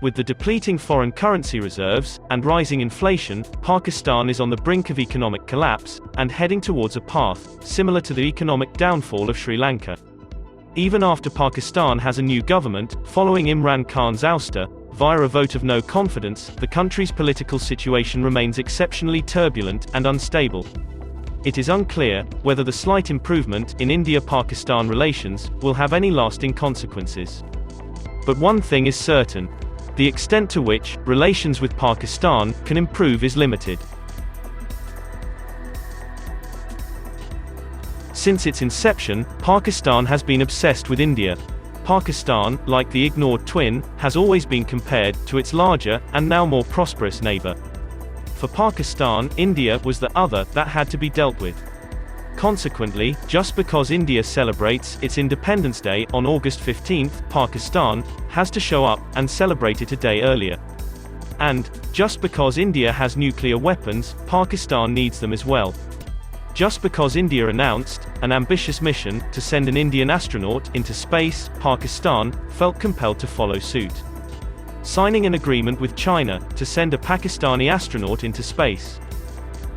With the depleting foreign currency reserves and rising inflation, Pakistan is on the brink of economic collapse and heading towards a path similar to the economic downfall of Sri Lanka. Even after Pakistan has a new government, following Imran Khan's ouster, via a vote of no confidence, the country's political situation remains exceptionally turbulent and unstable. It is unclear whether the slight improvement in India-Pakistan relations will have any lasting consequences. But one thing is certain: the extent to which relations with Pakistan can improve is limited. Since its inception, Pakistan has been obsessed with India. Pakistan, like the ignored twin, has always been compared to its larger, and now more prosperous neighbor. For Pakistan, India was the other that had to be dealt with. Consequently, just because India celebrates its Independence Day on August 15, Pakistan has to show up and celebrate it a day earlier. And, just because India has nuclear weapons, Pakistan needs them as well. Just because India announced an ambitious mission to send an Indian astronaut into space, Pakistan felt compelled to follow suit, signing an agreement with China to send a Pakistani astronaut into space.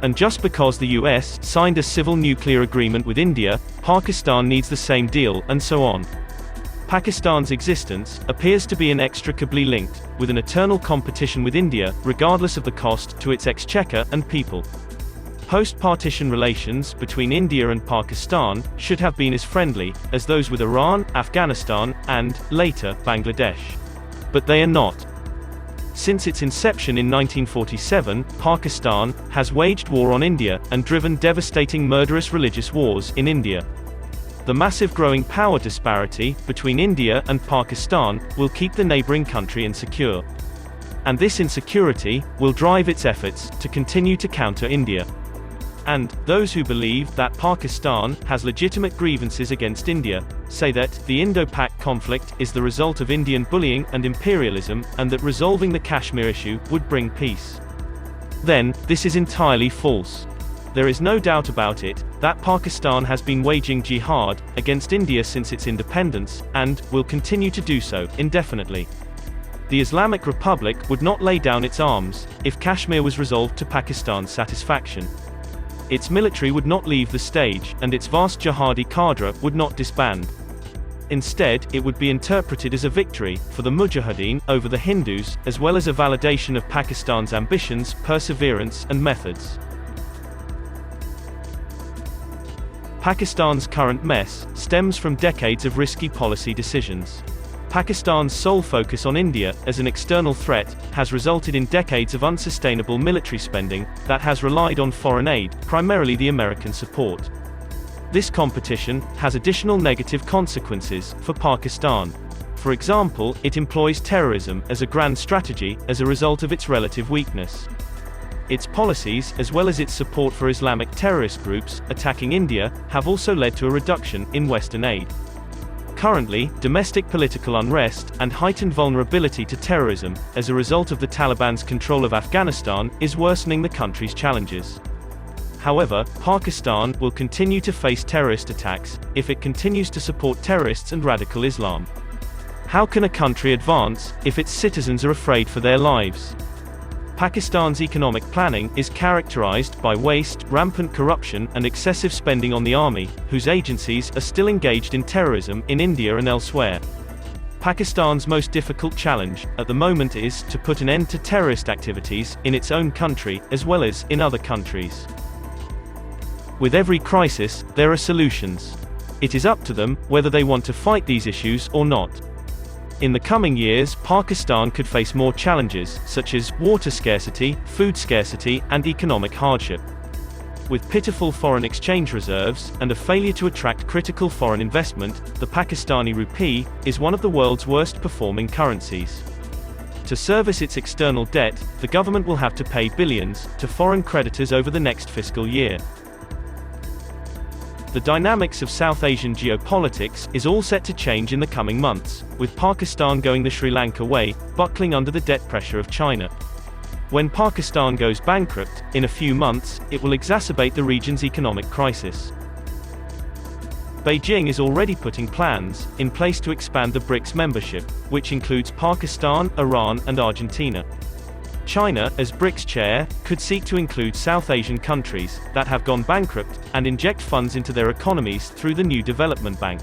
And just because the US signed a civil nuclear agreement with India, Pakistan needs the same deal, and so on. Pakistan's existence appears to be inextricably linked with an eternal competition with India, regardless of the cost to its exchequer and people. Post-partition relations between India and Pakistan should have been as friendly as those with Iran, Afghanistan, and, later, Bangladesh. But they are not. Since its inception in 1947, Pakistan has waged war on India and driven devastating murderous religious wars in India. The massive growing power disparity between India and Pakistan will keep the neighboring country insecure. And this insecurity will drive its efforts to continue to counter India. And those who believe that Pakistan has legitimate grievances against India say that the Indo-Pak conflict is the result of Indian bullying and imperialism, and that resolving the Kashmir issue would bring peace. Then, this is entirely false. There is no doubt about it that Pakistan has been waging jihad against India since its independence, and will continue to do so indefinitely. The Islamic Republic would not lay down its arms if Kashmir was resolved to Pakistan's satisfaction. Its military would not leave the stage, and its vast jihadi cadre would not disband. Instead, it would be interpreted as a victory for the Mujahideen over the Hindus, as well as a validation of Pakistan's ambitions, perseverance, and methods. Pakistan's current mess stems from decades of risky policy decisions. Pakistan's sole focus on India as an external threat has resulted in decades of unsustainable military spending that has relied on foreign aid, primarily the American support. This competition has additional negative consequences for Pakistan. For example, it employs terrorism as a grand strategy as a result of its relative weakness. Its policies, as well as its support for Islamic terrorist groups attacking India, have also led to a reduction in Western aid. Currently, domestic political unrest and heightened vulnerability to terrorism, as a result of the Taliban's control of Afghanistan, is worsening the country's challenges. However, Pakistan will continue to face terrorist attacks if it continues to support terrorists and radical Islam. How can a country advance if its citizens are afraid for their lives? Pakistan's economic planning is characterized by waste, rampant corruption, and excessive spending on the army, whose agencies are still engaged in terrorism in India and elsewhere. Pakistan's most difficult challenge at the moment is to put an end to terrorist activities in its own country, as well as in other countries. With every crisis, there are solutions. It is up to them whether they want to fight these issues or not. In the coming years, Pakistan could face more challenges, such as water scarcity, food scarcity, and economic hardship. With pitiful foreign exchange reserves, and a failure to attract critical foreign investment, the Pakistani rupee is one of the world's worst performing currencies. To service its external debt, the government will have to pay billions to foreign creditors over the next fiscal year. The dynamics of South Asian geopolitics is all set to change in the coming months, with Pakistan going the Sri Lanka way, buckling under the debt pressure of China. When Pakistan goes bankrupt, in a few months, it will exacerbate the region's economic crisis. Beijing is already putting plans in place to expand the BRICS membership, which includes Pakistan, Iran, and Argentina. China, as BRICS chair, could seek to include South Asian countries that have gone bankrupt and inject funds into their economies through the new development bank.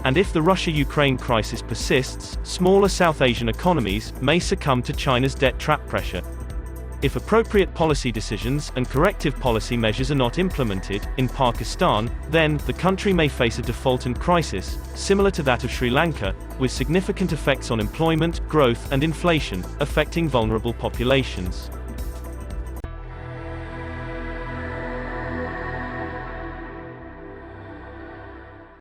And if the Russia-Ukraine crisis persists, smaller South Asian economies may succumb to China's debt trap pressure. If appropriate policy decisions and corrective policy measures are not implemented in Pakistan, then the country may face a default and crisis, similar to that of Sri Lanka, with significant effects on employment, growth, and inflation, affecting vulnerable populations.